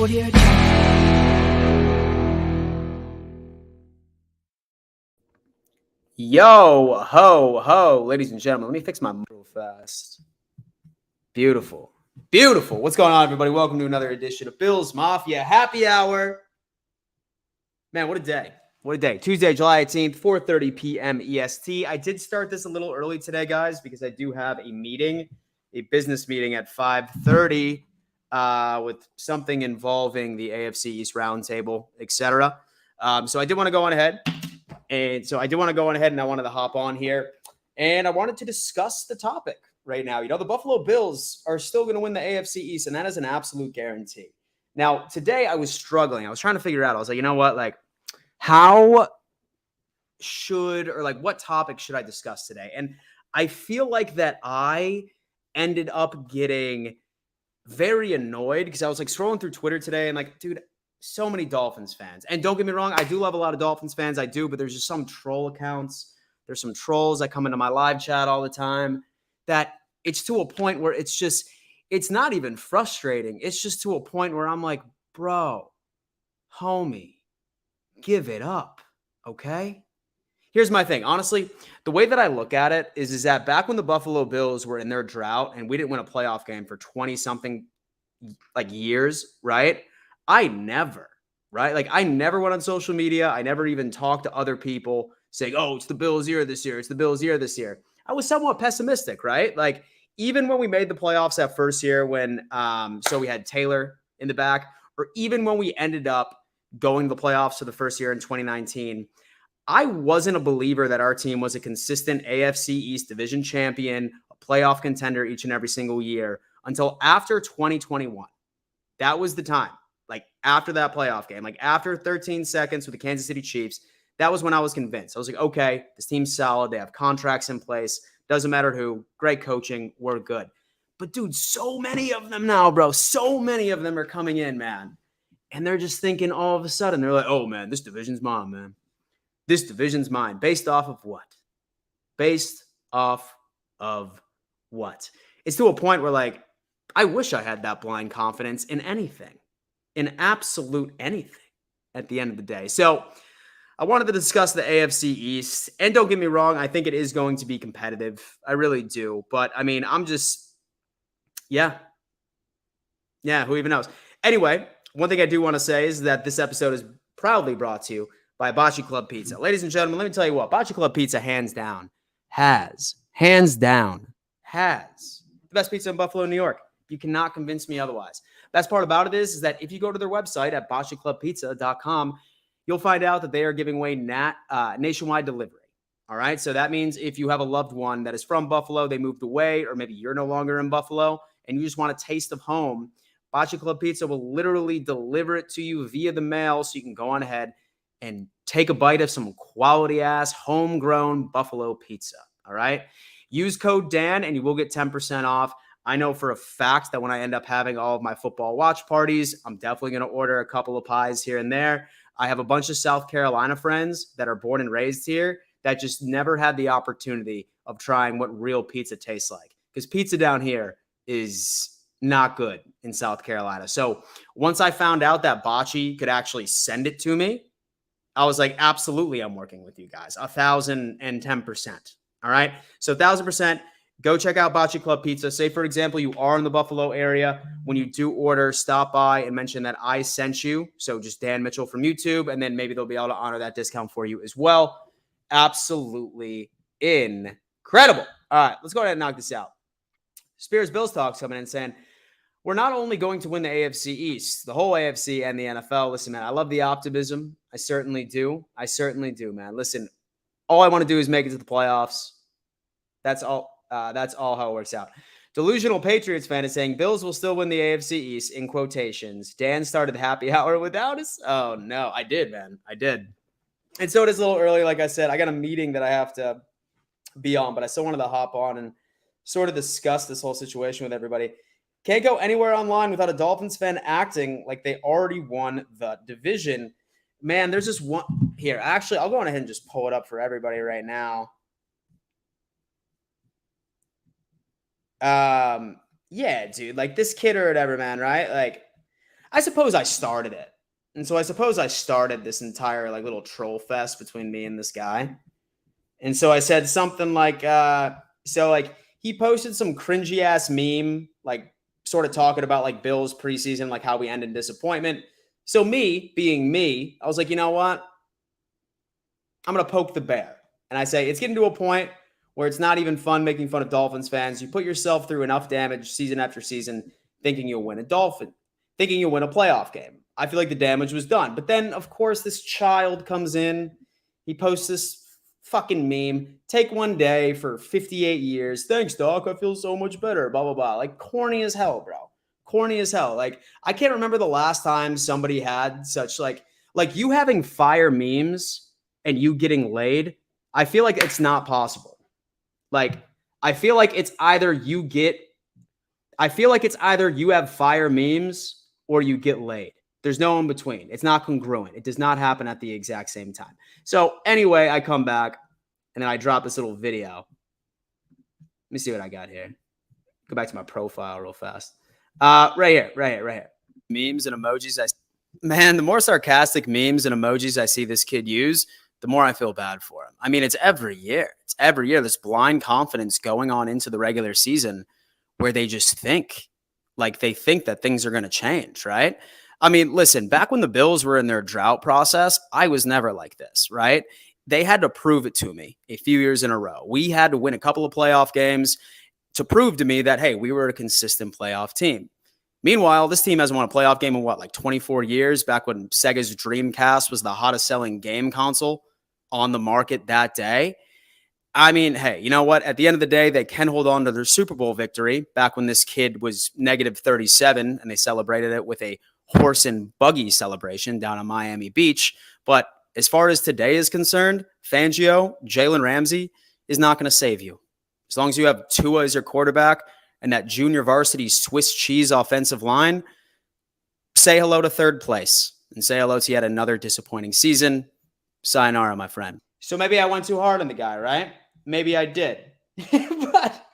Audio Jungle. Yo, ho, ho, ladies and gentlemen. Let me fix my mic real fast. Beautiful. Beautiful. What's going on, everybody? Welcome to another edition of Bills Mafia Happy Hour. Man, what a day. What a day. Tuesday, July 18th, 4:30 p.m. EST. I did start this a little early today, guys, because I do have a meeting, a business meeting at 5:30 with something involving the AFC East roundtable, etc. So I did want to go on ahead. And I wanted to hop on here. And I wanted to discuss the topic right now. You know, the Buffalo Bills are still going to win the AFC East, and that is an absolute guarantee. Now, today I was struggling. I was trying to figure out. I was like, you know what? Like, what topic should I discuss today? And I feel like that I ended up getting very annoyed because I was like scrolling through Twitter today and like, dude, so many Dolphins fans. And don't get me wrong, I do love a lot of Dolphins fans. I do, but there's just some troll accounts. There's some trolls that come into my live chat all the time that it's to a point where it's not even frustrating. It's just to a point where I'm like, bro, homie, give it up, okay? Here's my thing. Honestly, the way that I look at it is that back when the Buffalo Bills were in their drought and we didn't win a playoff game for 20-something like years, right? I never went on social media. I never even talked to other people saying, oh, it's the Bills' year this year. It's the Bills' year this year. I was somewhat pessimistic, right? Like, even when we made the playoffs that first year when so we had Taylor in the back, or even when we ended up going to the playoffs for the first year in 2019, I wasn't a believer that our team was a consistent AFC East division champion, a playoff contender each and every single year until after 2021. That was the time. Like after that playoff game, like after 13 seconds with the Kansas City Chiefs, that was when I was convinced. I was like, okay, this team's solid. They have contracts in place. Doesn't matter who. Great coaching. We're good. But dude, so many of them now, bro. So many of them are coming in, man. And they're just thinking all of a sudden, they're like, oh, man, this division's mine, man. This division's mine. Based off of what? Based off of what? It's to a point where, like, I wish I had that blind confidence in anything. In absolute anything at the end of the day. So I wanted to discuss the AFC East. And don't get me wrong, I think it is going to be competitive. I really do. But, I mean, I'm just, yeah, who even knows? Anyway, one thing I do want to say is that this episode is proudly brought to you by Bocce Club Pizza. Ladies and gentlemen, let me tell you what, Bocce Club Pizza hands down has the best pizza in Buffalo, New York. You cannot convince me otherwise. Best part about it is that if you go to their website at bocceclubpizza.com, you'll find out that they are giving away nationwide delivery. All right. So that means if you have a loved one that is from Buffalo, they moved away, or maybe you're no longer in Buffalo and you just want a taste of home, Bocce Club Pizza will literally deliver it to you via the mail so you can go on ahead and take a bite of some quality ass homegrown Buffalo pizza. All right. Use code Dan and you will get 10% off. I know for a fact that when I end up having all of my football watch parties, I'm definitely going to order a couple of pies here and there. I have a bunch of South Carolina friends that are born and raised here that just never had the opportunity of trying what real pizza tastes like. Because pizza down here is not good in South Carolina. So once I found out that Bocce could actually send it to me, I was like, absolutely, I'm working with you guys. 1,010%. All right. So 1,000%. Go check out Bocce Club Pizza. Say, for example, you are in the Buffalo area. When you do order, stop by and mention that I sent you. So just Dan Mitchell from YouTube, and then maybe they'll be able to honor that discount for you as well. Absolutely incredible. All right, let's go ahead and knock this out. Spears Bills Talks coming in saying, we're not only going to win the AFC East, the whole AFC and the NFL. Listen, man, I love the optimism. I certainly do. Man. Listen, all I want to do is make it to the playoffs. That's all how it works out. Delusional Patriots fan is saying Bills will still win the AFC East in quotations. Dan started the happy hour without us. Oh, no, I did, man. I did. And so it is a little early. Like I said, I got a meeting that I have to be on, but I still wanted to hop on and sort of discuss this whole situation with everybody. Can't go anywhere online without a Dolphins fan acting like they already won the division. Man, there's this one here. Actually, I'll go on ahead and just pull it up for everybody right now. Yeah, dude, like this kid or whatever, man, right? Like, I suppose I started it. And so I suppose I started this entire like little troll fest between me and this guy. And so I said something like, he posted some cringy ass meme, like sort of talking about like Bills preseason, like how we end in disappointment. So me being me, I was like, you know what? I'm going to poke the bear. And I say, it's getting to a point where it's not even fun making fun of Dolphins fans. You put yourself through enough damage season after season thinking you'll win a playoff game. I feel like the damage was done. But then, of course, this child comes in. He posts this fucking meme. Take one day for 58 years. Thanks, Doc. I feel so much better. Blah, blah, blah. Like, corny as hell, bro. Corny as hell. Like, I can't remember the last time somebody had such, like you having fire memes and you getting laid. I feel like it's not possible. Like, I feel like it's either you have fire memes or you get laid. There's no in between. It's not congruent. It does not happen at the exact same time. So anyway, I come back and then I drop this little video. Let me see what I got here. Go back to my profile real fast. Right here. Memes and emojis. Man, the more sarcastic memes and emojis I see this kid use, the more I feel bad for him. I mean, it's every year. This blind confidence going on into the regular season where they just think that things are going to change, right? I mean, listen, back when the Bills were in their drought process, I was never like this, right? They had to prove it to me a few years in a row. We had to win a couple of playoff games to prove to me that, hey, we were a consistent playoff team. Meanwhile, this team hasn't won a playoff game in 24 years, back when Sega's Dreamcast was the hottest selling game console on the market that day. I mean, hey, you know what? At the end of the day, they can hold on to their Super Bowl victory back when this kid was negative 37 and they celebrated it with a horse and buggy celebration down on Miami Beach. But as far as today is concerned, Fangio, Jalen Ramsey is not going to save you. As long as you have Tua as your quarterback and that junior varsity Swiss cheese offensive line, say hello to third place and say hello to yet another disappointing season. Sayonara, my friend. So maybe I went too hard on the guy, right? Maybe I did. But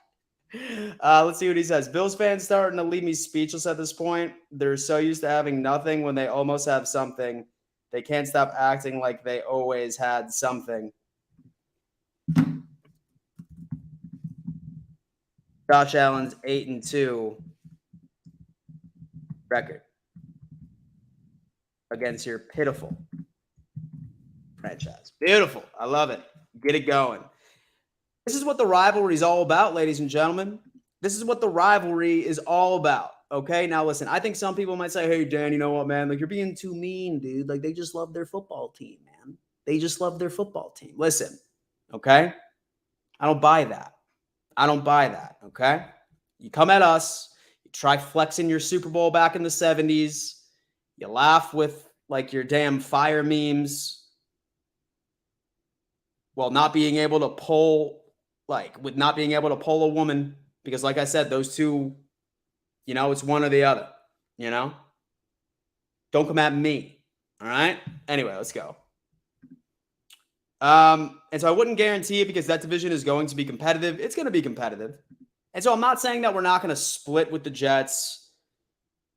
let's see what he says. Bills fans starting to leave me speechless at this point. They're so used to having nothing when they almost have something. They can't stop acting like they always had something. Josh Allen's 8-2 record against your pitiful franchise. Beautiful. I love it. Get it going. This is what the rivalry is all about, ladies and gentlemen. This is what the rivalry is all about. Okay, now listen, I think some people might say, hey, Dan, you know what, man? Like, you're being too mean, dude. Like, they just love their football team, man. They just love their football team. Listen, okay? I don't buy that. Okay? You come at us, you try flexing your Super Bowl back in the 70s, you laugh with, like, your damn fire memes while not being able to pull a woman, because like I said, those two, you know, it's one or the other, you know? Don't come at me, all right? Anyway, let's go. And so I wouldn't guarantee it because that division is going to be competitive. It's going to be competitive. And so I'm not saying that we're not going to split with the Jets.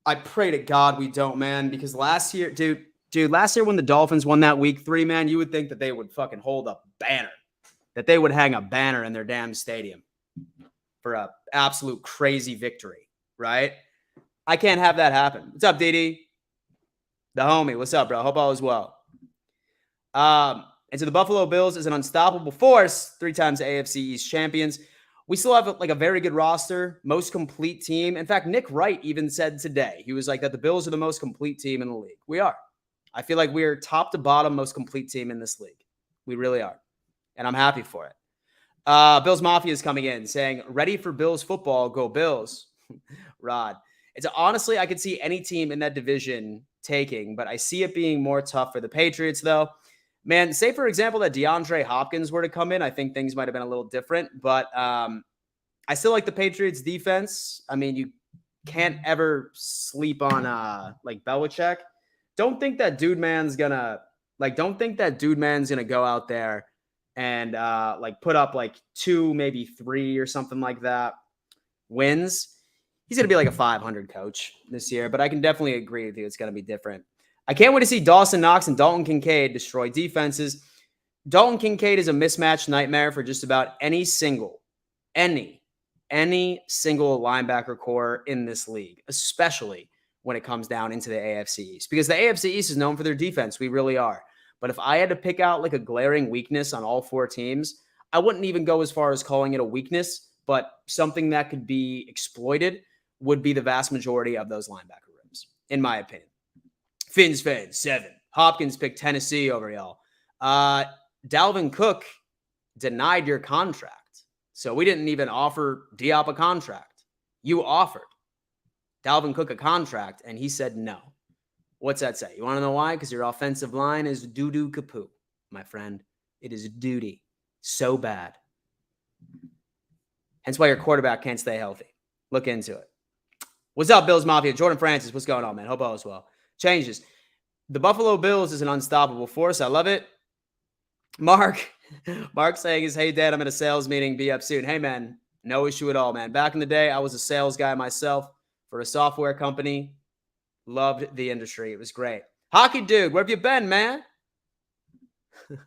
I pray to God we don't, man, because last year, last year when the Dolphins won that week 3, man, you would think that they would fucking hold a banner, that they would hang a banner in their damn stadium for a absolute crazy victory, right? I can't have that happen. What's up, DD? The homie. What's up, bro? Hope all is well. And so the Buffalo Bills is an unstoppable force, 3 times AFC East champions. We still have like a very good roster, most complete team. In fact, Nick Wright even said today, he was like that the Bills are the most complete team in the league. We are. I feel like we are top to bottom most complete team in this league. We really are. And I'm happy for it. Bills Mafia is coming in saying, ready for Bills football, go Bills. Rod. It's honestly, I could see any team in that division taking, but I see it being more tough for the Patriots though. Man, say for example that DeAndre Hopkins were to come in, I think things might have been a little different, but I still like the Patriots defense. I mean, you can't ever sleep on like Belichick. Don't think that dude man's gonna go out there and like put up like 2, maybe 3 or something like that wins. He's going to be like a 500 coach this year, but I can definitely agree with you. It's going to be different. I can't wait to see Dawson Knox and Dalton Kincaid destroy defenses. Dalton Kincaid is a mismatch nightmare for just about any single linebacker core in this league, especially when it comes down into the AFC East, because the AFC East is known for their defense. We really are. But if I had to pick out like a glaring weakness on all four teams, I wouldn't even go as far as calling it a weakness, but something that could be exploited would be the vast majority of those linebacker rooms, in my opinion. Fins fan 7. Hopkins picked Tennessee over y'all. Dalvin Cook denied your contract. So we didn't even offer Diop a contract. You offered Dalvin Cook a contract, and he said no. What's that say? You want to know why? Because your offensive line is doo-doo kapoo, my friend. It is duty. So bad. Hence why your quarterback can't stay healthy. Look into it. What's up, Bills Mafia? Jordan Francis, what's going on, man? Hope all is well. Changes. The Buffalo Bills is an unstoppable force. I love it. Mark saying is, hey, Dad, I'm at a sales meeting. Be up soon. Hey, man, no issue at all, man. Back in the day, I was a sales guy myself for a software company. Loved the industry. It was great. Hockey dude, where have you been, man? And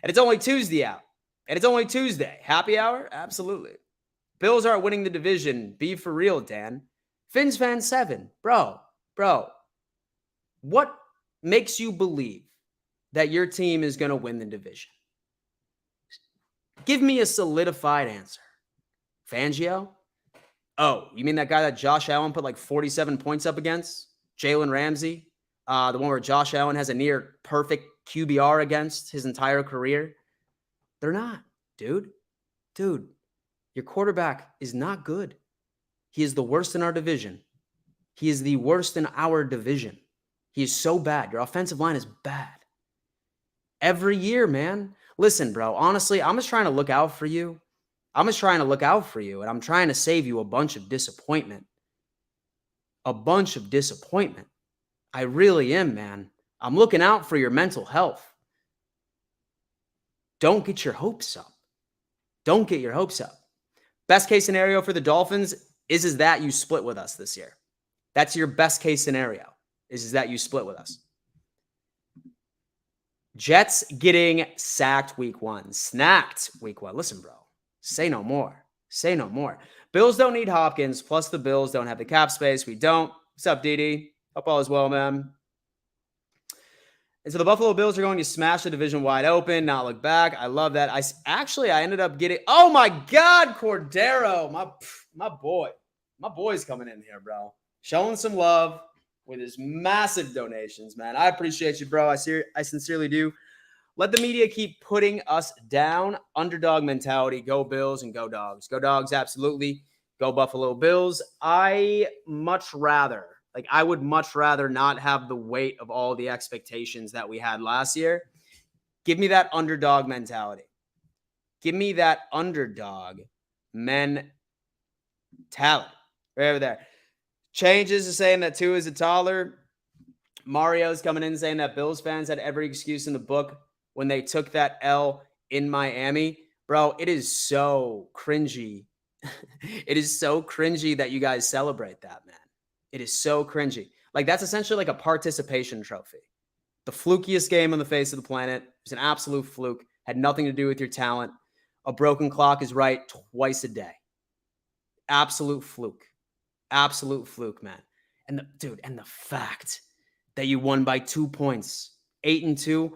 it's only Tuesday out. And it's only Tuesday. Happy hour? Absolutely. Bills aren't winning the division. Be for real, Dan. Fins fan 7. Bro. What makes you believe that your team is going to win the division? Give me a solidified answer. Fangio? Oh, you mean that guy that Josh Allen put like 47 points up against? Jalen Ramsey? The one where Josh Allen has a near perfect QBR against his entire career? They're not, dude. Dude, your quarterback is not good. He is the worst in our division. He is the worst in our division. He is so bad. Your offensive line is bad. Every year, man. Listen, bro, honestly, I'm just trying to look out for you. And I'm trying to save you a bunch of disappointment. I really am, man. I'm looking out for your mental health. Don't get your hopes up. Best case scenario for the Dolphins is that you split with us this year. That's your best case scenario, is that you split with us. Jets getting sacked week 1. Snacked week 1. Listen, bro. Say no more. Bills don't need Hopkins, plus the Bills don't have the cap space. We don't. What's up, DD? Hope all is well, man. And so the Buffalo Bills are going to smash the division wide open, not look back. I love that. I ended up getting, oh my God, Cordero, my boy. My boy's coming in here, bro. Showing some love with his massive donations, man. I appreciate you, bro. I sincerely do. Let the media keep putting us down. Underdog mentality. Go Bills and go Dogs. Go Dogs, absolutely. Go Buffalo Bills. I would much rather not have the weight of all the expectations that we had last year. Give me that underdog mentality. Give me that underdog mentality. Right over there. Changes to saying that Tua is a taller. Mario's coming in saying that Bills fans had every excuse in the book when they took that L in Miami. Bro, it is so cringy. It is so cringy that you guys celebrate that, man. It is so cringy. Like, that's essentially like a participation trophy. The flukiest game on the face of the planet. It was an absolute fluke. Had nothing to do with your talent. A broken clock is right twice a day. Absolute fluke. Absolute fluke, man. And the fact that you won by 2 points, 8-2.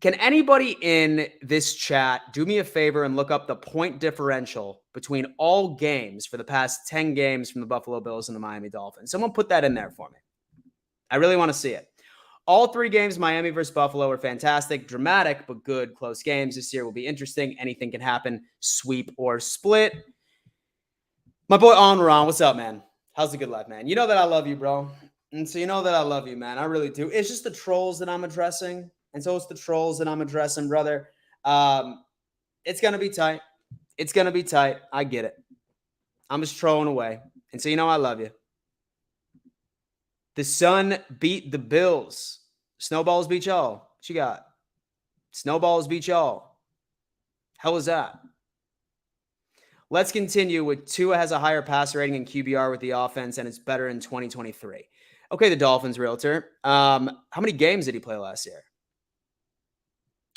Can anybody in this chat do me a favor and look up the point differential between all games for the past 10 games from the Buffalo Bills and the Miami Dolphins? Someone put that in there for me. I really want to see it. All 3 games, Miami versus Buffalo, are fantastic, dramatic, but good, close games. This year will be interesting. Anything can happen, sweep or split. My boy Onran, what's up, man? How's the good life, man? You know that I love you, bro. And so you know that I love you, man. I really do. It's just the trolls that I'm addressing. And so it's the trolls that I'm addressing, brother. It's going to be tight. I get it. I'm just trolling away. And so you know I love you. The Sun beat the Bills. Snowballs beat y'all. What you got? Snowballs beat y'all. Hell is that? Let's continue with Tua has a higher passer rating in QBR with the offense, and it's better in 2023. Okay, the Dolphins realtor. How many games did he play last year?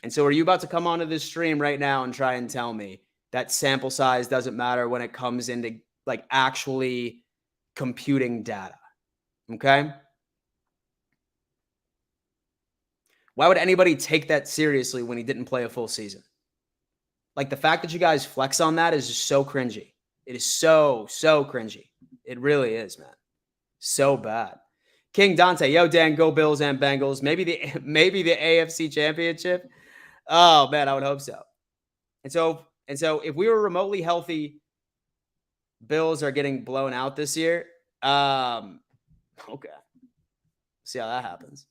And so are you about to come onto this stream right now and try and tell me that sample size doesn't matter when it comes into like actually computing data? Okay? Why would anybody take that seriously when he didn't play a full season? Like the fact that you guys flex on that is just so cringy. It is so cringy. It really is, man. So bad. King Dante, yo, Dan, go Bills and Bengals. Maybe the AFC Championship. Oh man, I would hope so. And so if we were remotely healthy, Bills are getting blown out this year. Okay. See how that happens.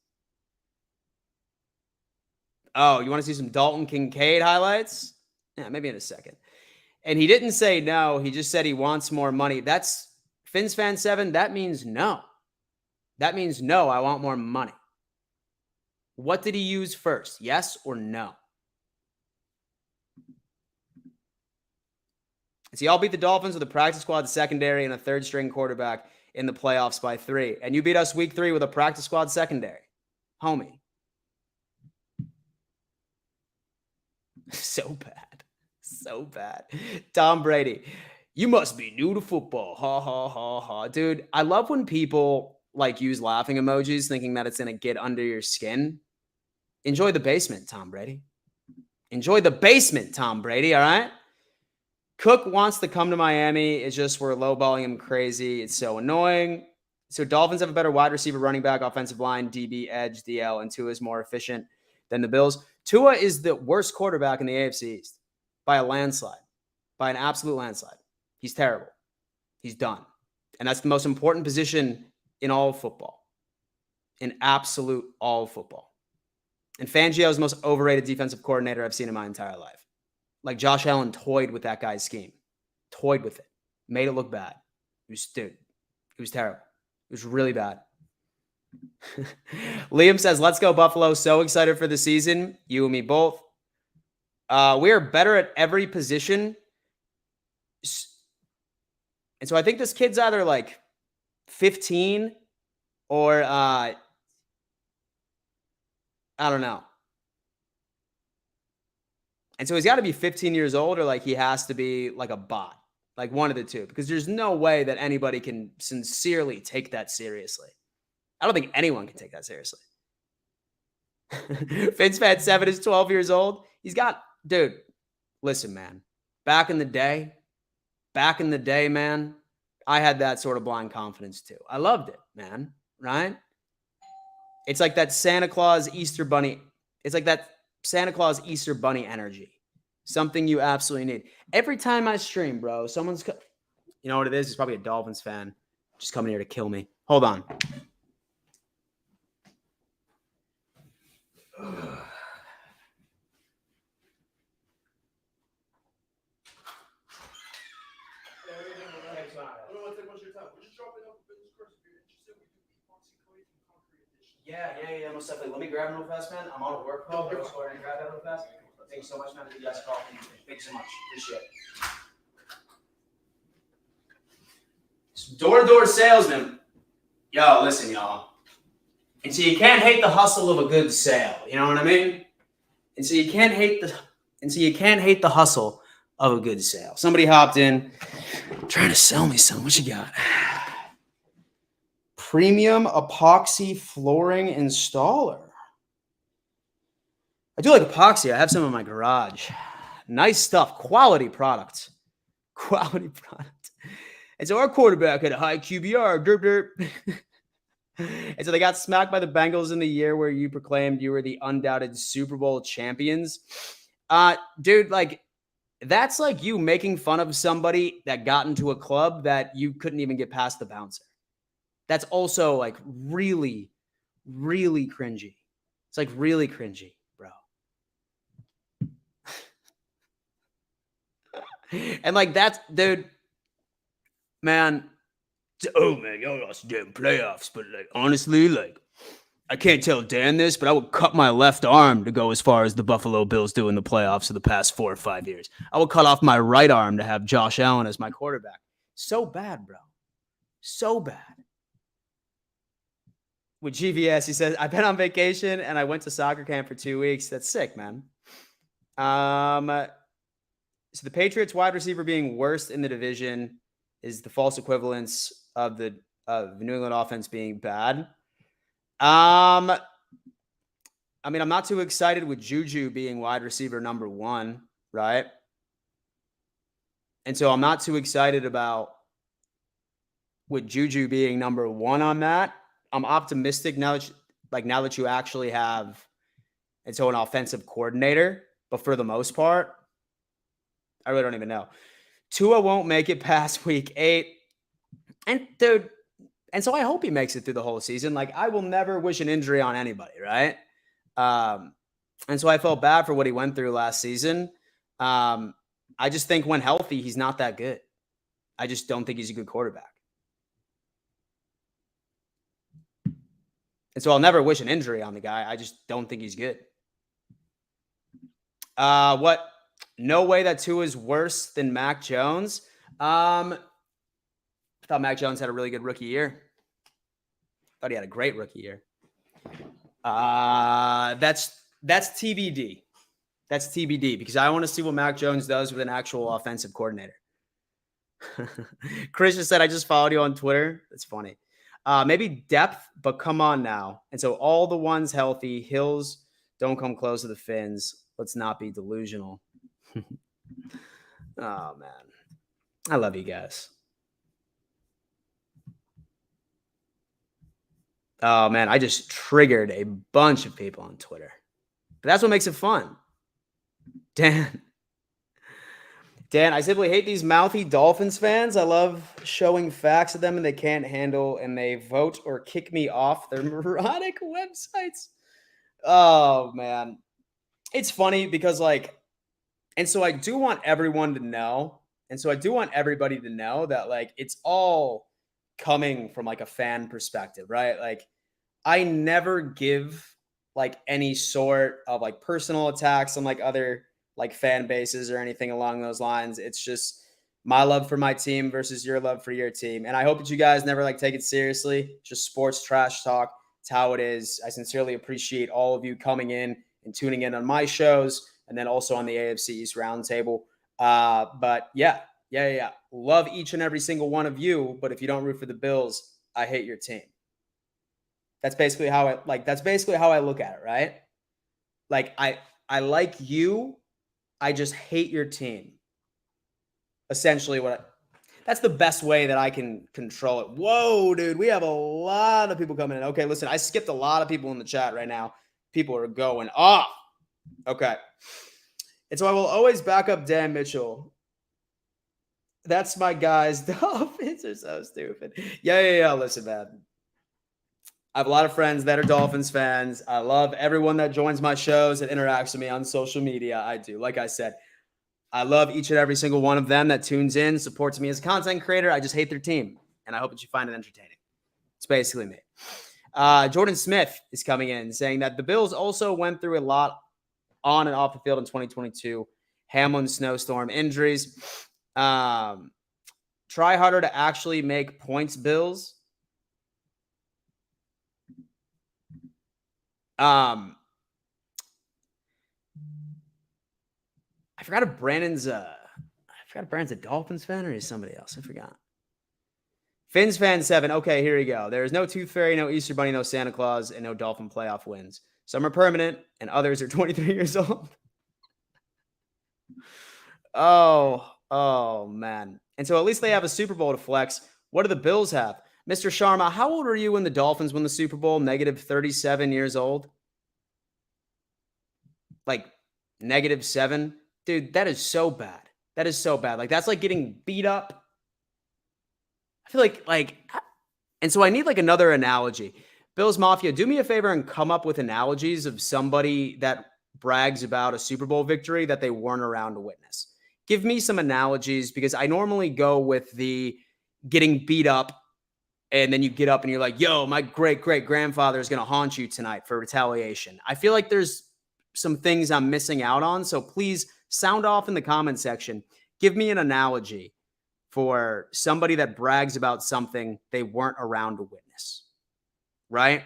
Oh, you want to see some Dalton Kincaid highlights? Yeah, maybe in a second. And he didn't say no. He just said he wants more money. That's FinsFan7. That means no. That means no, I want more money. What did he use first? Yes or no? See, I'll beat the Dolphins with a practice squad secondary and a third-string quarterback in the playoffs by 3. And you beat us week 3 with a practice squad secondary. Homie. So bad. So bad. Tom Brady. You must be new to football. Ha, ha, ha, ha. Dude, I love when people like use laughing emojis thinking that it's going to get under your skin. Enjoy the basement, Tom Brady. Enjoy the basement, Tom Brady, all right? Cook wants to come to Miami. It's just we're lowballing him crazy. It's so annoying. So Dolphins have a better wide receiver, running back, offensive line, DB, edge, DL, and Tua is more efficient than the Bills. Tua is the worst quarterback in the AFC East by a landslide, by an absolute landslide. He's terrible. He's done. And that's the most important position in all of football, in absolute all of football. And Fangio is the most overrated defensive coordinator I've seen in my entire life. Like Josh Allen toyed with that guy's scheme, toyed with it, made it look bad. It was terrible. It was really bad. Liam says, let's go Buffalo. So excited for the season. You and me both. We are better at every position. And so I think this kid's either like 15 or I don't know. And so he's got to be 15 years old or like he has to be like a bot, like one of the two, because there's no way that anybody can sincerely take that seriously. I don't think anyone can take that seriously. FinsFan7 is 12 years old. He's got, dude, listen, man, back in the day, man, I had that sort of blind confidence too. I loved it, man, right? It's like that Santa Claus Easter Bunny. It's like that Santa Claus Easter Bunny energy. Something you absolutely need. Every time I stream, bro, someone's... You know what it is? It's probably a Dolphins fan just coming here to kill me. Hold on. Yeah, most definitely. Let me grab him real fast, man. I'm on a work call. Let's go ahead and grab that real fast. Thank you so much, man. You guys call. Thank you so much. Appreciate it. Door-to-door salesman. Yo, listen, y'all. And so you can't hate the hustle of a good sale. You know what I mean? And so you can't hate the hustle of a good sale. Somebody hopped in trying to sell me something. What you got? Premium epoxy flooring installer. I do like epoxy. I have some in my garage. Nice stuff. Quality product. Quality product. And so our quarterback had a high QBR. Derp, derp. And so they got smacked by the Bengals in the year where you proclaimed you were the undoubted Super Bowl champions. Dude, like, that's like you making fun of somebody that got into a club that you couldn't even get past the bouncer. That's also like really, really cringy. It's like really cringy, bro. And like that's, dude, man. Oh man, y'all lost the damn playoffs, but like honestly, like I can't tell Dan this, but I would cut my left arm to go as far as the Buffalo Bills do in the playoffs of the past 4 or 5 years. I would cut off my right arm to have Josh Allen as my quarterback. So bad, bro. So bad. With GVS, he says, I've been on vacation and I went to soccer camp for 2 weeks. That's sick, man. So the Patriots wide receiver being worst in the division is the false equivalence of the New England offense being bad. I mean, I'm not too excited with Juju being wide receiver number 1, right? And so I'm not too excited about with Juju being number 1 on that. I'm optimistic now that you actually have an offensive coordinator, but for the most part, I really don't even know. Tua won't make it past week 8. And dude, and so I hope he makes it through the whole season. Like, I will never wish an injury on anybody, right? And so I felt bad for what he went through last season. I just think when healthy, he's not that good. I just don't think he's a good quarterback. And so I'll never wish an injury on the guy. I just don't think he's good. What? No way that Tua is worse than Mac Jones. I thought Mac Jones had a really good rookie year. Thought he had a great rookie year. That's TBD. That's TBD because I want to see what Mac Jones does with an actual offensive coordinator. Chris just said, I just followed you on Twitter. That's funny. Maybe depth, but come on now. And so all the ones healthy, Hills don't come close to the Finns. Let's not be delusional. Oh, man. I love you guys. Oh, man. I just triggered a bunch of people on Twitter. But that's what makes it fun. Dan, I simply hate these mouthy Dolphins fans. I love showing facts at them and they can't handle, and they vote or kick me off their moronic websites. Oh, man. It's funny because, like, and so I do want everyone to know, and so I do want everybody to know that, like, it's all coming from, like, a fan perspective, right? Like, I never give, like, any sort of, like, personal attacks on, like, other, like, fan bases or anything along those lines. It's just my love for my team versus your love for your team. And I hope that you guys never, like, take it seriously. Just sports trash talk. It's how it is. I sincerely appreciate all of you coming in and tuning in on my shows, and then also on the AFC East Roundtable. But yeah. Love each and every single one of you. But if you don't root for the Bills, I hate your team. That's basically how I look at it, right? Like, I like you. I just hate your team. Essentially that's the best way that I can control it. Whoa, dude, we have a lot of people coming in. Okay, listen, I skipped a lot of people in the chat right now. People are going off. Okay. And so I will always back up Dan Mitchell. That's my guys. Dolphins are so stupid. Yeah. Listen, man. I have a lot of friends that are Dolphins fans. I love everyone that joins my shows and interacts with me on social media. I do. Like I said, I love each and every single one of them that tunes in, supports me as a content creator. I just hate their team, and I hope that you find it entertaining. It's basically me. Jordan Smith is coming in saying that the Bills also went through a lot on and off the field in 2022. Hamlin snowstorm injuries. Try harder to actually make points, Bills. I forgot if Brandon's a Dolphins fan or is somebody else. I forgot. Fins fan 7. Okay, here we go. There is no Tooth Fairy, no Easter Bunny, no Santa Claus, and no Dolphin playoff wins. Some are permanent, and others are 23 years old. Oh, man. And so at least they have a Super Bowl to flex. What do the Bills have? Mr. Sharma, how old were you when the Dolphins won the Super Bowl? Negative 37 years old? Like, -7? Dude, that is so bad. That is so bad. Like, that's like getting beat up. I feel like, and so I need like another analogy. Bills Mafia, do me a favor and come up with analogies of somebody that brags about a Super Bowl victory that they weren't around to witness. Give me some analogies because I normally go with the getting beat up And then you get up and you're like, yo, my great-great-grandfather is going to haunt you tonight for retaliation. I feel like there's some things I'm missing out on. So please sound off in the comment section. Give me an analogy for somebody that brags about something they weren't around to witness, right?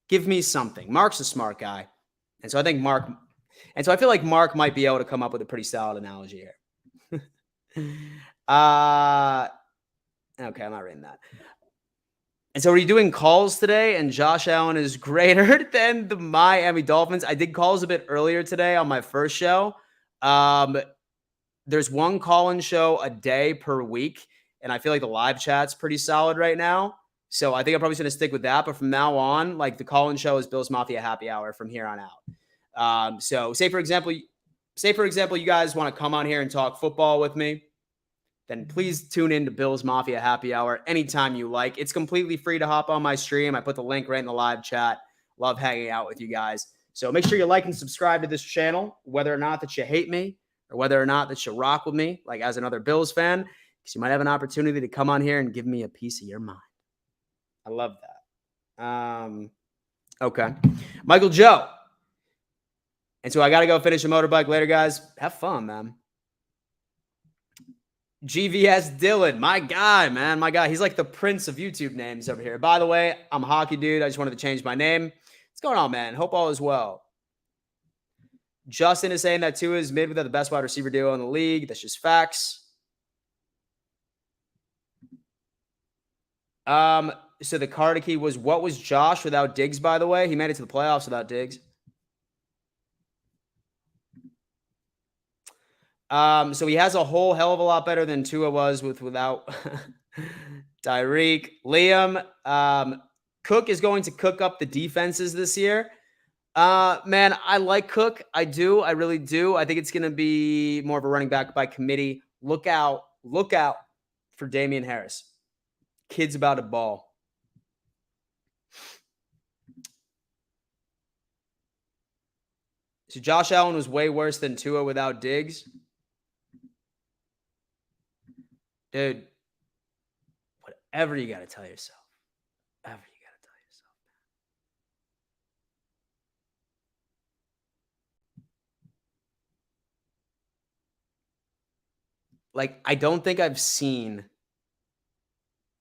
Give me something. Mark's a smart guy. And so I think I feel like Mark might be able to come up with a pretty solid analogy here. Okay, I'm not reading that. And so are you doing calls today? And Josh Allen is greater than the Miami Dolphins. I did calls a bit earlier today on my first show. There's one call-in show a day per week, and I feel like the live chat's pretty solid right now. So I think I'm probably going to stick with that. But from now on, like the call-in show is Bills Mafia Happy Hour from here on out. So say for example, you guys want to come on here and talk football with me, then please tune in to Bills Mafia Happy Hour anytime you like. It's completely free to hop on my stream. I put the link right in the live chat. Love hanging out with you guys. So make sure you like and subscribe to this channel, whether or not that you hate me or whether or not that you rock with me, like as another Bills fan, because you might have an opportunity to come on here and give me a piece of your mind. I love that. Okay. Michael Joe. And so I got to go finish a motorbike later, guys. Have fun, man. GVS Dylan, my guy, man, my guy. He's like the prince of YouTube names over here. By the way, I'm a hockey dude. I just wanted to change my name. What's going on, man? Hope all is well. Justin is saying that Tua is mid without the best wide receiver duo in the league. That's just facts. So the card key was, what was Josh without Diggs, by the way? He made it to the playoffs without Diggs. So he has a whole hell of a lot better than Tua was without Tyreek. Liam, Cook is going to cook up the defenses this year. Man, I like Cook. I do. I really do. I think it's going to be more of a running back by committee. Look out for Damian Harris. Kid's about to ball. So Josh Allen was way worse than Tua without Diggs. Dude, whatever you got to tell yourself. Whatever you got to tell yourself. Like, I don't think I've seen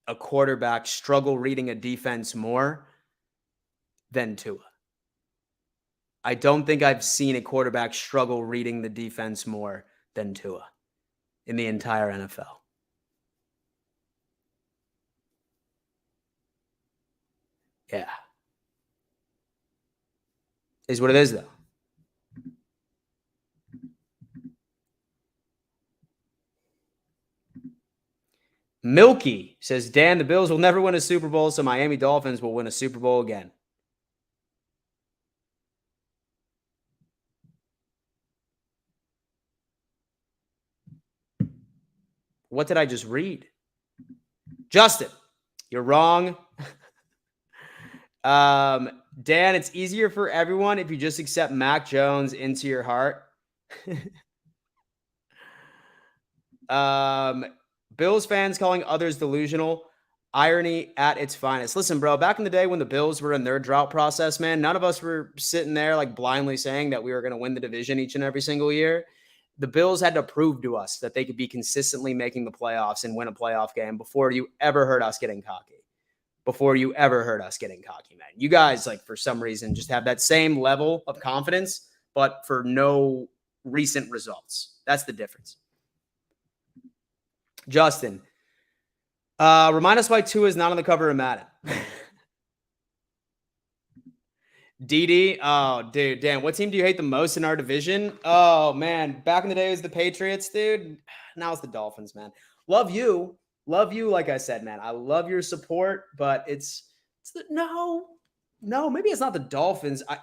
a quarterback struggle reading a defense more than Tua. I don't think I've seen a quarterback struggle reading the defense more than Tua in the entire NFL. Yeah. Is what it is, though. Milky says, Dan, the Bills will never win a Super Bowl, so Miami Dolphins will win a Super Bowl again. What did I just read? Justin, you're wrong. Dan, it's easier for everyone if you just accept Mac Jones into your heart. Bills fans calling others delusional. Irony at its finest. Listen, bro, back in the day when the Bills were in their drought process, man, none of us were sitting there like blindly saying that we were going to win the division each and every single year. The Bills had to prove to us that they could be consistently making the playoffs and win a playoff game before you ever heard us getting cocky. Man. You guys, like, for some reason, just have that same level of confidence, but for no recent results. That's the difference. Justin, remind us why Tua is not on the cover of Madden. DD, oh, dude, Dan, what team do you hate the most in our division? Oh, man, back in the day it was the Patriots, dude. Now it's the Dolphins, man. Love you, like I said, man. I love your support, but it's no, maybe it's not the Dolphins. I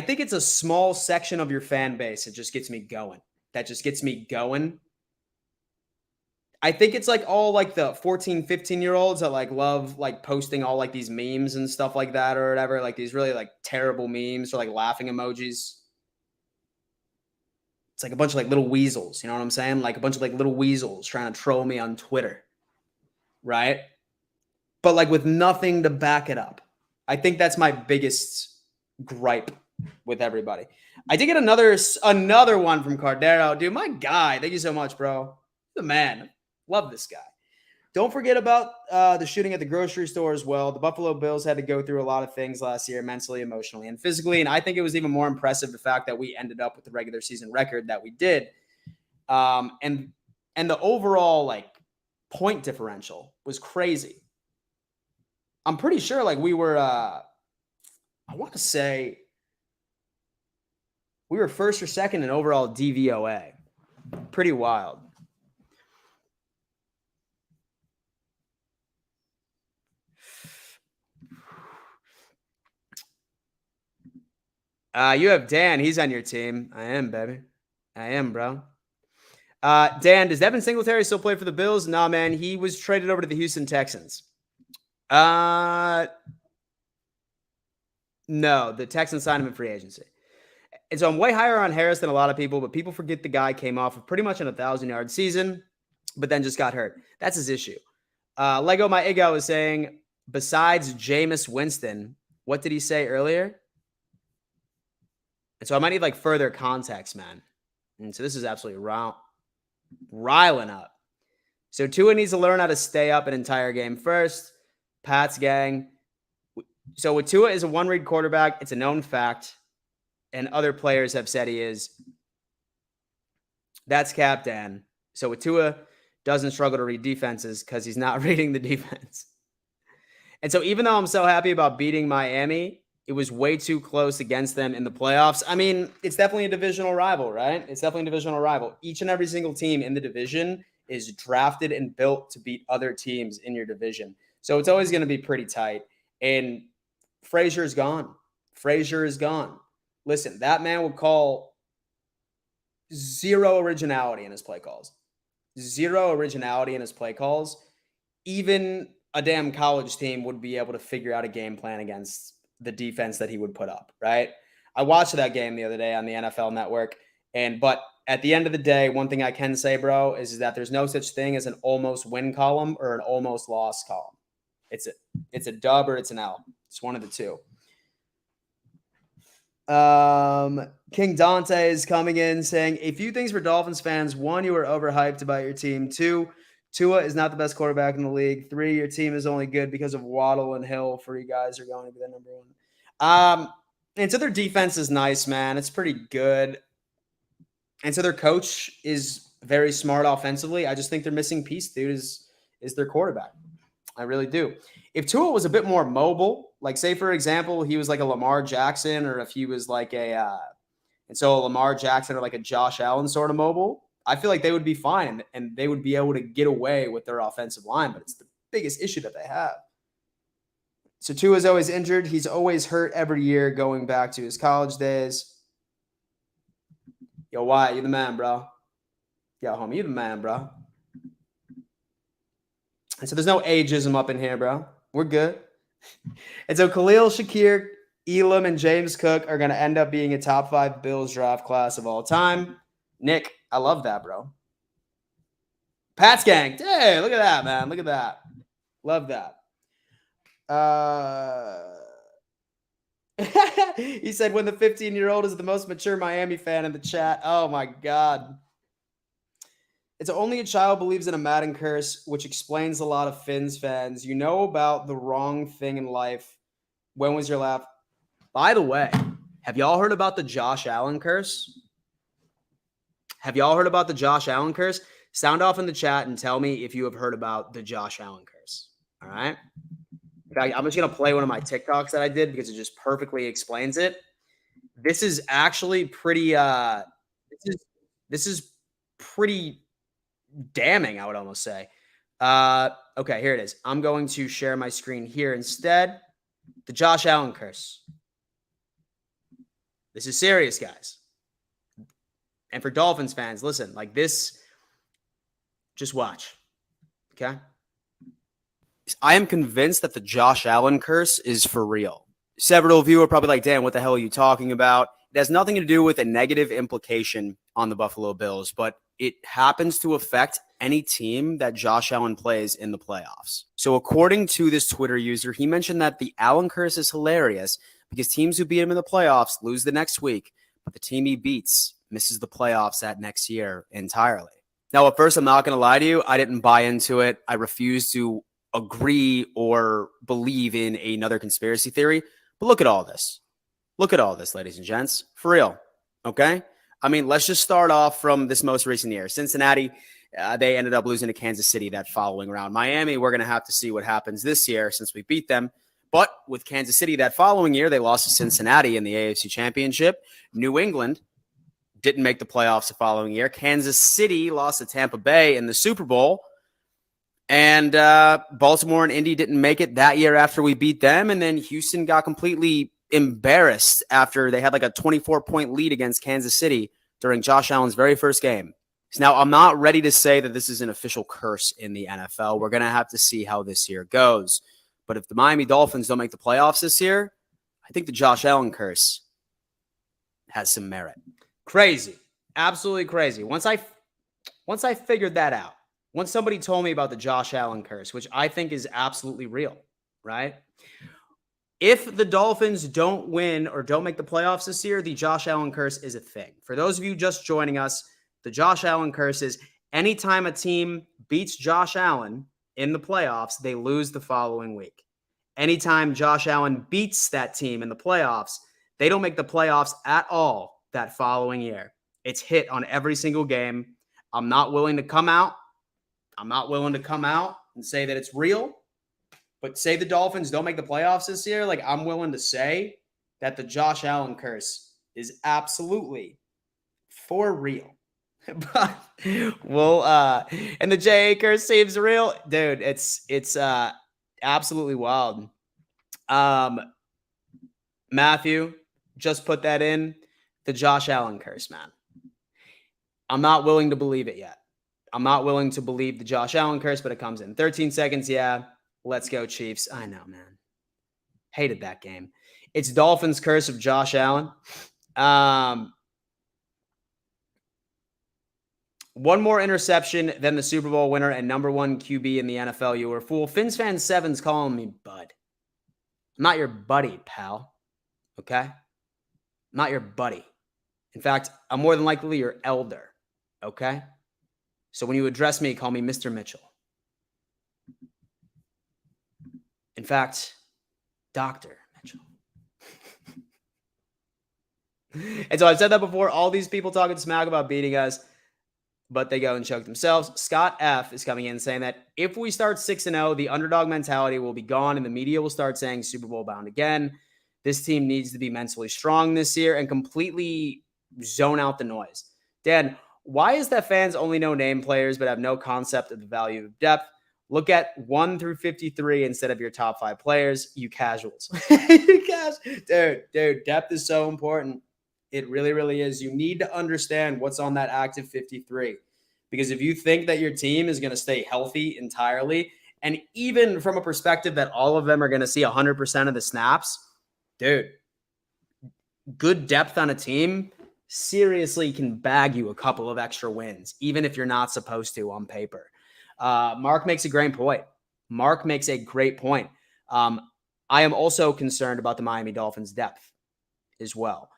think it's a small section of your fan base that just gets me going. I think it's like all like the 14, 15-year-olds that like love like posting all like these memes and stuff like that or whatever, like these really like terrible memes or like laughing emojis. It's like a bunch of like little weasels, you know what I'm saying? Like a bunch of like little weasels trying to troll me on Twitter, right? but like with nothing to back it up. I think that's my biggest gripe with everybody. I did get another one from Cardero. Dude, my guy. Thank you so much, bro. The man. Love this guy. Don't forget about the shooting at the grocery store as well. The Buffalo Bills had to go through a lot of things last year, mentally, emotionally, and physically. And I think it was even more impressive the fact that we ended up with the regular season record that we did. And the overall like point differential was crazy. I'm pretty sure like we were, I want to say we were first or second in overall DVOA. Pretty wild. You have Dan. He's on your team. I am, baby. I am, bro. Dan, does Devin Singletary still play for the Bills? Nah, man. He was traded over to the Houston Texans. No, the Texans signed him in free agency. And so I'm way higher on Harris than a lot of people, but people forget the guy came off of pretty much an 1,000-yard season, but then just got hurt. That's his issue. Lego My Ego was saying, besides Jameis Winston, what did he say earlier? And so I might need like further context, man. And so this is absolutely riling up. So Tua needs to learn how to stay up an entire game first. Pat's gang. So with Tua is a one-read quarterback. It's a known fact. And other players have said he is. That's Cap Dan. So with Tua doesn't struggle to read defenses because he's not reading the defense. And so even though I'm so happy about beating Miami, it was way too close against them in the playoffs. I mean, it's definitely a divisional rival, right? It's definitely a divisional rival. Each and every single team in the division is drafted and built to beat other teams in your division. So it's always going to be pretty tight. And Frazier is gone. Frazier is gone. Listen, that man would call zero originality in his play calls. Zero originality in his play calls. Even a damn college team would be able to figure out a game plan against the defense that he would put up, right? I watched that game the other day on the NFL Network, but at the end of the day, one thing I can say, bro, is that there's no such thing as an almost win column or an almost loss column. It's a dub or it's an L. It's one of the two. King Dante is coming in saying a few things for Dolphins fans. 1, you are overhyped about your team. 2, Tua is not the best quarterback in the league. 3, your team is only good because of Waddle and Hill. 4 guys are going to be the number 1. And so their defense is nice, man. It's pretty good. And so their coach is very smart offensively. I just think their missing piece, dude, is their quarterback. I really do. If Tua was a bit more mobile, like say, for example, he was like a Lamar Jackson, or if he was like a Lamar Jackson or like a Josh Allen sort of mobile, I feel like they would be fine and they would be able to get away with their offensive line, but it's the biggest issue that they have. So Tua is always injured. He's always hurt every year going back to his college days. Yo, Wyatt, you the man, bro. Yo, homie, you the man, bro. And so there's no ageism up in here, bro. We're good. And so Khalil Shakir, Elam, and James Cook are going to end up being a top 5 Bills draft class of all time. Nick, I love that, bro. Pat's gang. Hey, look at that, man. Look at that. Love that. He said when the 15-year-old is the most mature Miami fan in the chat. Oh, my God. It's only a child believes in a Madden curse, which explains a lot of Finns fans. You know about the wrong thing in life. When was your laugh? By the way, have y'all heard about the Josh Allen curse? Have y'all heard about the Josh Allen curse? Sound off in the chat and tell me if you have heard about the Josh Allen curse. All right? In fact, I'm just going to play one of my TikToks that I did because it just perfectly explains it. This is actually pretty this is pretty damning, I would almost say. Okay, here it is. I'm going to share my screen here instead. The Josh Allen curse. This is serious, guys. And for Dolphins fans, listen, like this, just watch. Okay? I am convinced that the Josh Allen curse is for real. Several of you are probably like, Dan, what the hell are you talking about? It has nothing to do with a negative implication on the Buffalo Bills, but it happens to affect any team that Josh Allen plays in the playoffs. So according to this Twitter user, he mentioned that the Allen curse is hilarious because teams who beat him in the playoffs lose the next week, but the team he beats misses the playoffs that next year entirely. Now, at first, I'm not going to lie to you. I didn't buy into it. I refuse to agree or believe in another conspiracy theory. But look at all this. Look at all this, ladies and gents. For real. Okay? I mean, let's just start off from this most recent year. Cincinnati, they ended up losing to Kansas City that following round. Miami, we're going to have to see what happens this year since we beat them. But with Kansas City that following year, they lost to Cincinnati in the AFC Championship. New England didn't make the playoffs the following year. Kansas City lost to Tampa Bay in the Super Bowl. And Baltimore and Indy didn't make it that year after we beat them. And then Houston got completely embarrassed after they had like a 24-point lead against Kansas City during Josh Allen's very first game. So now, I'm not ready to say that this is an official curse in the NFL. We're going to have to see how this year goes. But if the Miami Dolphins don't make the playoffs this year, I think the Josh Allen curse has some merit. Crazy. Absolutely crazy. Once I figured that out, once somebody told me about the Josh Allen curse, which I think is absolutely real, right? If the Dolphins don't win or don't make the playoffs this year, the Josh Allen curse is a thing. For those of you just joining us, the Josh Allen curse is anytime a team beats Josh Allen in the playoffs, they lose the following week. Anytime Josh Allen beats that team in the playoffs, they don't make the playoffs at all that following year. It's hit on every single game. I'm not willing to come out and say that it's real, but say the Dolphins don't make the playoffs this year, like I'm willing to say that the Josh Allen curse is absolutely for real. But and the JA curse seems real, dude. It's absolutely wild. Matthew just put that in, the Josh Allen curse, man. I'm not willing to believe it yet. I'm not willing to believe the Josh Allen curse, but it comes in 13 seconds. Yeah, let's go Chiefs. I know, man. Hated that game. It's Dolphins curse of Josh Allen. One more interception than the Super Bowl winner and number one QB in the NFL. You were a fool. Fins fan 7's calling me bud. I'm not your buddy, pal. Okay? I'm not your buddy. In fact, I'm more than likely your elder. Okay? So when you address me, call me Mr. Mitchell. In fact, Dr. Mitchell. And so I've said that before. All these people talking smack about beating us, but they go and choke themselves. Scott F. is coming in saying that if we start 6-0, the underdog mentality will be gone and the media will start saying Super Bowl bound again. This team needs to be mentally strong this year and completely zone out the noise. Dan, why is that fans only know name players but have no concept of the value of depth? Look at 1 through 53 instead of your top 5 players, you casuals. Dude, depth is so important. It really, really is. You need to understand what's on that active 53. Because if you think that your team is going to stay healthy entirely, and even from a perspective that all of them are going to see 100% of the snaps, dude, good depth on a team seriously can bag you a couple of extra wins, even if you're not supposed to on paper. Mark makes a great point. I am also concerned about the Miami Dolphins' depth as well.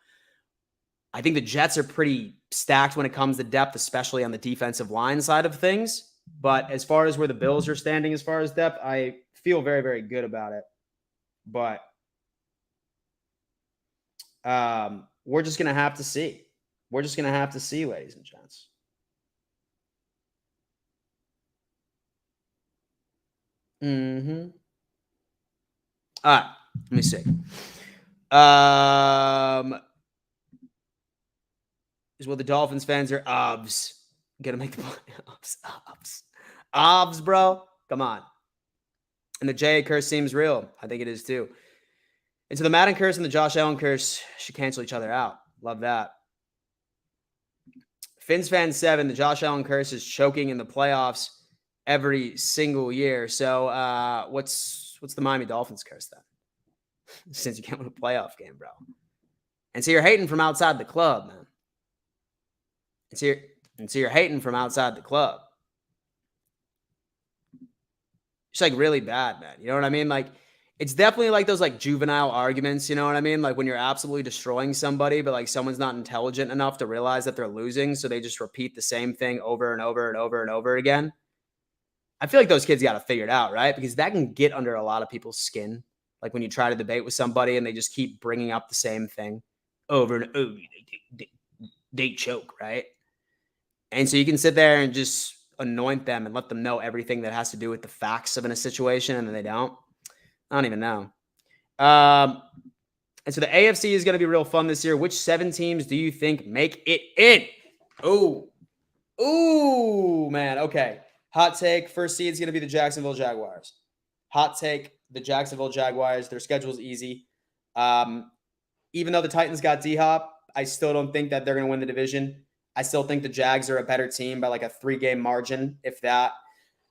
I think the Jets are pretty stacked when it comes to depth, especially on the defensive line side of things. But as far as where the Bills are standing as far as depth, I feel very, very good about it. But we're just going to have to see. We're just going to have to see, ladies and gents. All right, let me see. Is what the Dolphins fans are obs. Gonna make the obs, bro. Come on. And the J curse seems real. I think it is too. And so the Madden curse and the Josh Allen curse should cancel each other out. Love that. Fins fan 7, the Josh Allen curse is choking in the playoffs every single year. So what's the Miami Dolphins curse then? Since you can't win a playoff game, bro. And so you're hating from outside the club, man. And so you're hating from outside the club. Just like really bad, man. You know what I mean? Like, it's definitely like those like juvenile arguments. You know what I mean? Like when you're absolutely destroying somebody, but like someone's not intelligent enough to realize that they're losing. So they just repeat the same thing over and over and over and over again. I feel like those kids got to figure it out, right? Because that can get under a lot of people's skin. Like when you try to debate with somebody and they just keep bringing up the same thing over and over, they choke, right? And so you can sit there and just anoint them and let them know everything that has to do with the facts of in a situation, and then they don't. I don't even know. And so the AFC is going to be real fun this year. Which 7 teams do you think make it in? Ooh, man. Okay. Hot take. First seed is going to be the Jacksonville Jaguars. Hot take. The Jacksonville Jaguars. Their schedule is easy. Even though the Titans got D-Hop, I still don't think that they're going to win the division. I still think the Jags are a better team by like a 3-game margin, if that.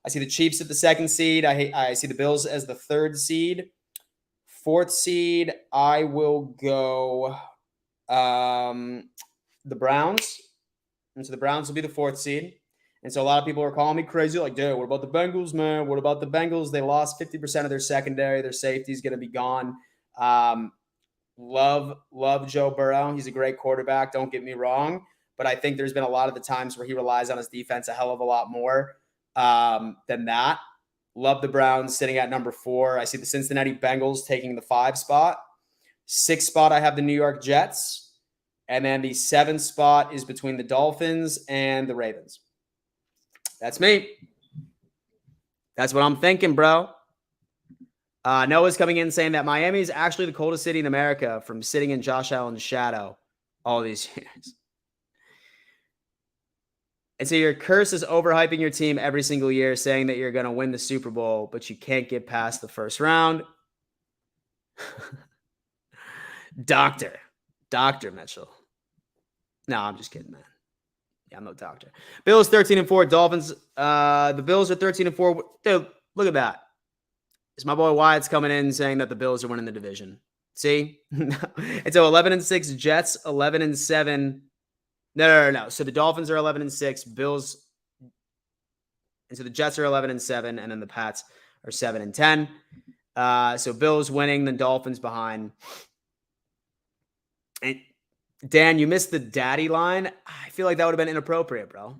I see the Chiefs at the 2nd seed. I see the Bills as the 3rd seed. 4th seed, I will go the Browns. And so the Browns will be the 4th seed. And so a lot of people are calling me crazy, like, dude, what about the Bengals, man? What about the Bengals? They lost 50% of their secondary. Their safety is going to be gone. Love Joe Burrow. He's a great quarterback. Don't get me wrong. But I think there's been a lot of the times where he relies on his defense a hell of a lot more than that. Love the Browns sitting at number 4. I see the Cincinnati Bengals taking the 5 spot. 6th spot, I have the New York Jets. And then the 7th spot is between the Dolphins and the Ravens. That's me. That's what I'm thinking, bro. Noah's coming in saying that Miami is actually the coldest city in America from sitting in Josh Allen's shadow all these years. And so your curse is overhyping your team every single year, saying that you're going to win the Super Bowl, but you can't get past the first round. Doctor Mitchell. No, I'm just kidding, man. Yeah, I'm no doctor. Bills 13-4. Dolphins. The Bills are 13-4. Dude, look at that. It's my boy Wyatt's coming in saying that the Bills are winning the division. See? And so 11-6. Jets 11-7. No. So the Dolphins are 11-6. Bills. And so the Jets are 11-7, and then the Pats are 7-10. So Bills winning, the Dolphins behind. And Dan, you missed the daddy line. I feel like that would have been inappropriate, bro.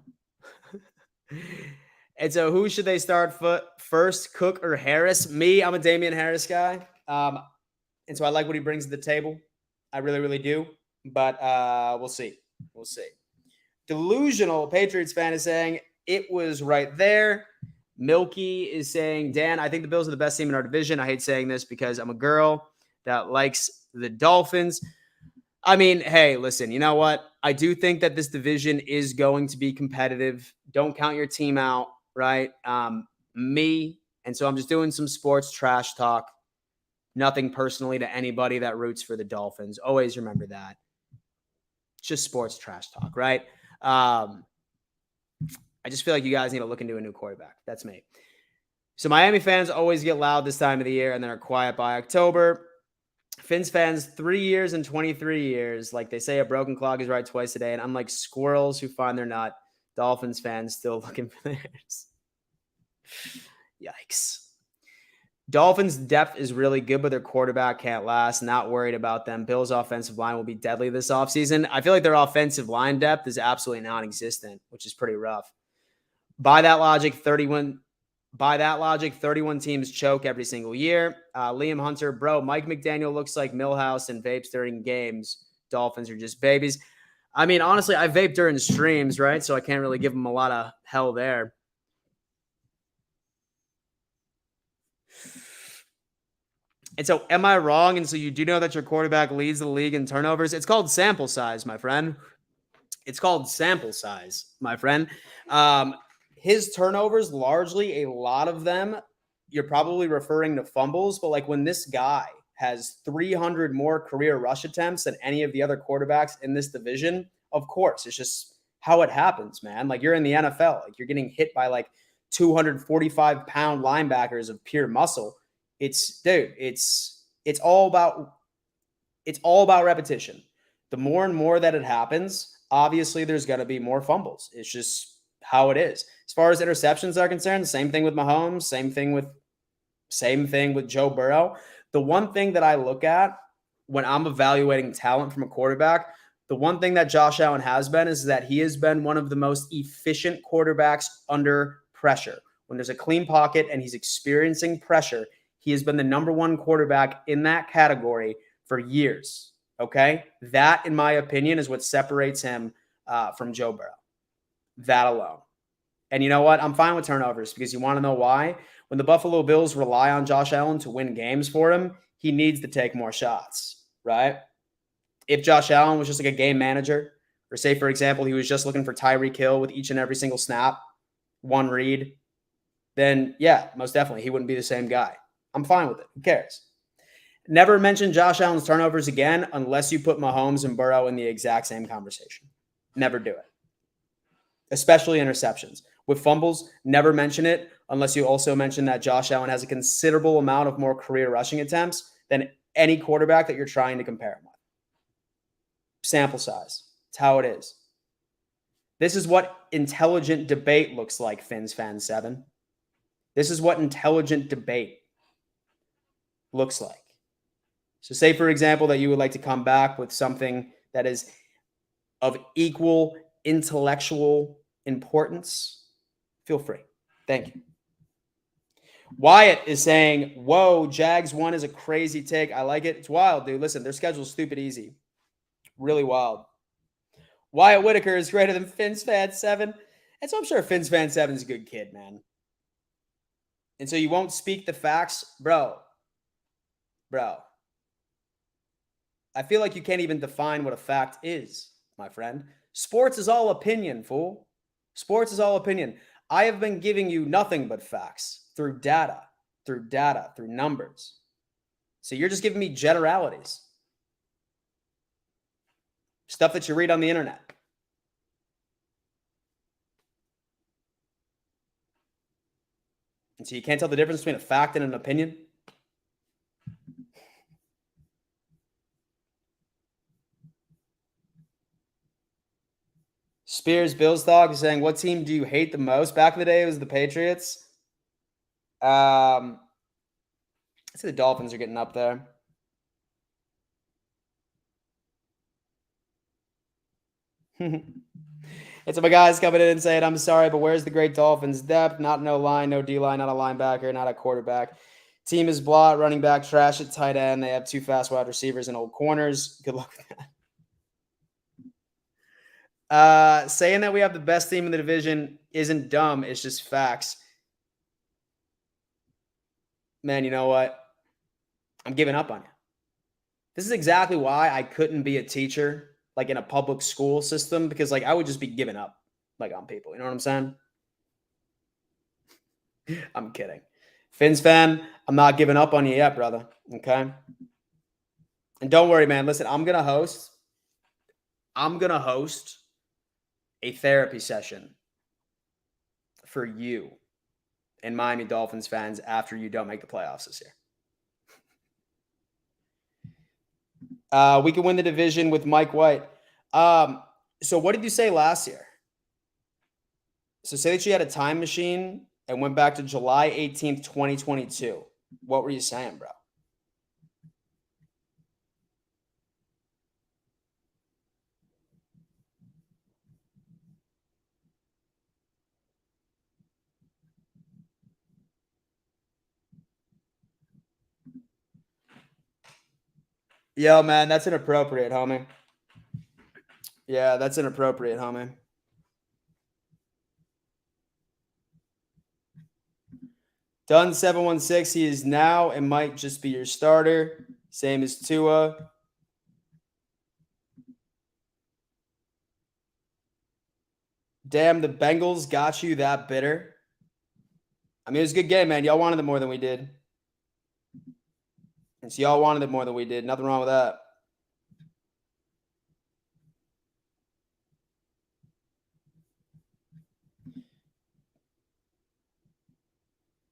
And so who should they start first, Cook or Harris? Me, I'm a Damian Harris guy. And so I like what he brings to the table. I really, really do. But we'll see. We'll see. Delusional Patriots fan is saying it was right there. Milky is saying, Dan, I think the Bills are the best team in our division. I hate saying this because I'm a girl that likes the Dolphins. I mean, hey, listen, you know what? I do think that this division is going to be competitive. Don't count your team out, right? And so I'm just doing some sports trash talk. Nothing personally to anybody that roots for the Dolphins. Always remember that. It's just sports trash talk, right? I just feel like you guys need to look into a new quarterback. That's me. So Miami fans always get loud this time of the year and then are quiet by October. Fins fans, 3 years and 23 years. Like they say, a broken clock is right twice a day. And unlike squirrels who find their nut, Dolphins fans still looking for theirs. Yikes. Dolphins' depth is really good, but their quarterback can't last. Not worried about them. Bills' offensive line will be deadly this offseason. I feel like their offensive line depth is absolutely non-existent, which is pretty rough. By that logic, 31 teams choke every single year. Liam Hunter, bro, Mike McDaniel looks like Millhouse and vapes during games. Dolphins are just babies. I mean, honestly, I vape during streams, right? So I can't really give them a lot of hell there. And so am I wrong? And so you do know that your quarterback leads the league in turnovers? It's called sample size, my friend. It's called sample size, my friend. His turnovers, largely a lot of them, you're probably referring to fumbles. But like when this guy has 300 more career rush attempts than any of the other quarterbacks in this division, of course, it's just how it happens, man. Like you're in the NFL. Like you're getting hit by like 245-pound linebackers of pure muscle. It's all about repetition. The more and more that it happens, obviously there's going to be more fumbles. It's just how it is. As far as interceptions are concerned, same thing with Mahomes, same thing with Same thing with Joe Burrow. The one thing that I look at when I'm evaluating talent from a quarterback, the one thing that Josh Allen has been is that he has been one of the most efficient quarterbacks under pressure. When there's a clean pocket and he's experiencing pressure, he has been the number one quarterback in that category for years. Okay? That, in my opinion, is what separates him from Joe Burrow. That alone. And you know what? I'm fine with turnovers because you want to know why? When the Buffalo Bills rely on Josh Allen to win games for him, he needs to take more shots, right? If Josh Allen was just like a game manager, or say, for example, he was just looking for Tyreek Hill with each and every single snap, one read, then yeah, most definitely he wouldn't be the same guy. I'm fine with it. Who cares? Never mention Josh Allen's turnovers again unless you put Mahomes and Burrow in the exact same conversation. Never do it. Especially interceptions. With fumbles, never mention it unless you also mention that Josh Allen has a considerable amount of more career rushing attempts than any quarterback that you're trying to compare him with. Sample size. It's how it is. This is what intelligent debate looks like, Fins Fan 7. This is what intelligent debate looks like. So say, for example, that you would like to come back with something that is of equal intellectual importance. Feel free. Thank you. Wyatt is saying, whoa, Jags 1 is a crazy take. I like it. It's wild, dude. Listen, their schedule's stupid easy. Really wild. Wyatt Whitaker is greater than Fins Fan 7. And so I'm sure Fins Fan 7 is a good kid, man. And so you won't speak the facts? Bro. I feel like you can't even define what a fact is, my friend. Sports is all opinion, fool. Sports is all opinion. I have been giving you nothing but facts through data, through numbers. So you're just giving me generalities. Stuff that you read on the internet. And so you can't tell the difference between a fact and an opinion? Spears Bills Talk is saying, what team do you hate the most? Back in the day, it was the Patriots. I'd say the Dolphins are getting up there. It's my guys coming in and saying, I'm sorry, but where's the great Dolphins depth? Not no line, no D-line, not a linebacker, not a quarterback. Team is blot, running back, trash at tight end. They have two fast wide receivers and old corners. Good luck with that. Saying that we have the best team in the division isn't dumb. It's just facts. Man, you know what? I'm giving up on you. This is exactly why I couldn't be a teacher like in a public school system, because like I would just be giving up like on people. You know what I'm saying? I'm kidding. Fins fan, I'm not giving up on you yet, brother. Okay? And don't worry, man. Listen, I'm going to host a therapy session for you and Miami Dolphins fans after you don't make the playoffs this year. We can win the division with Mike White. So what did you say last year? So say that you had a time machine and went back to July 18th, 2022. What were you saying, bro? Yo, man, that's inappropriate, homie. Yeah, that's inappropriate, homie. Dunn 716, he is now and might just be your starter. Same as Tua. Damn, the Bengals got you that bitter. I mean, it was a good game, man. Y'all wanted it more than we did. And so y'all wanted it more than we did. Nothing wrong with that.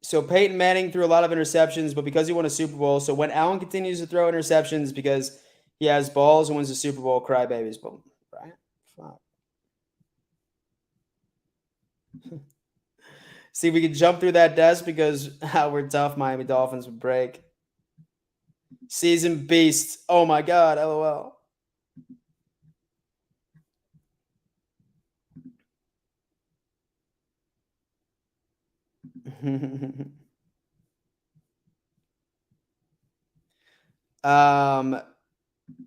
So Peyton Manning threw a lot of interceptions, but because he won a Super Bowl. So when Allen continues to throw interceptions because he has balls and wins the Super Bowl, crybabies. Boom. Right? Fuck. See if we can jump through that desk because we're tough. Miami Dolphins would break. Season beast. Oh my God. LOL.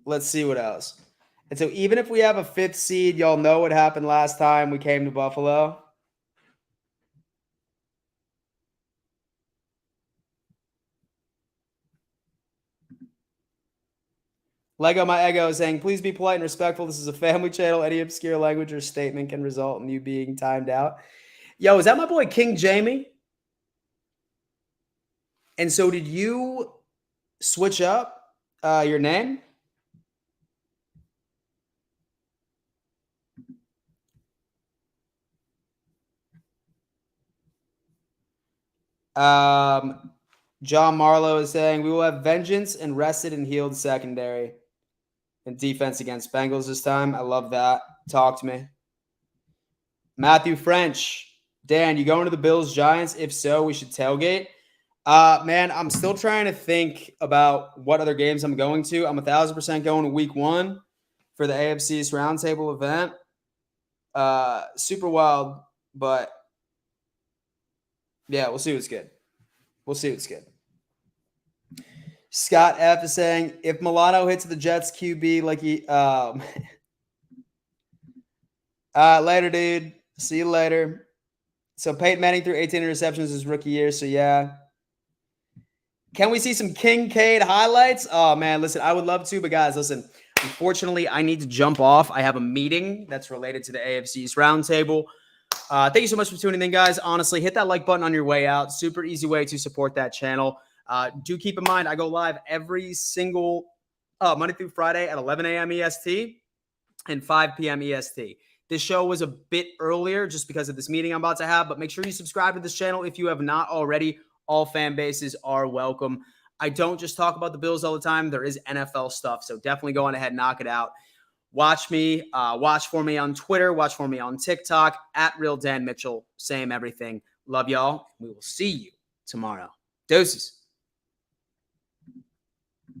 Let's see what else. And so even if we have a 5th seed, y'all know what happened last time we came to Buffalo. Lego My Ego is saying, please be polite and respectful. This is a family channel. Any obscure language or statement can result in you being timed out. Yo, is that my boy King Jamie? And so did you switch up your name? John Marlowe is saying, we will have vengeance and rested and healed secondary and defense against Bengals this time. I love that. Talk to me. Matthew French. Dan, you going to the Bills Giants? If so, we should tailgate. Man, I'm still trying to think about what other games I'm going to. I'm 1,000% going to week 1 for the AFC East Roundtable event. Super wild, but yeah, we'll see what's good. We'll see what's good. Scott F is saying, if Milano hits the Jets QB like he later, dude. See you later. So Peyton Manning threw 18 interceptions his rookie year, so yeah. Can we see some Kincaid highlights? Oh, man, listen, I would love to, but guys, listen, unfortunately, I need to jump off. I have a meeting that's related to the AFC East Roundtable. Thank you so much for tuning in, guys. Honestly, hit that like button on your way out. Super easy way to support that channel. Do keep in mind, I go live every single Monday through Friday at 11 a.m. EST and 5 p.m. EST. This show was a bit earlier just because of this meeting I'm about to have, but make sure you subscribe to this channel if you have not already. All fan bases are welcome. I don't just talk about the Bills all the time. There is NFL stuff, so definitely go on ahead and knock it out. Watch me. Watch for me on Twitter. Watch for me on TikTok, at Real Dan Mitchell. Same everything. Love y'all. We will see you tomorrow. Deuces.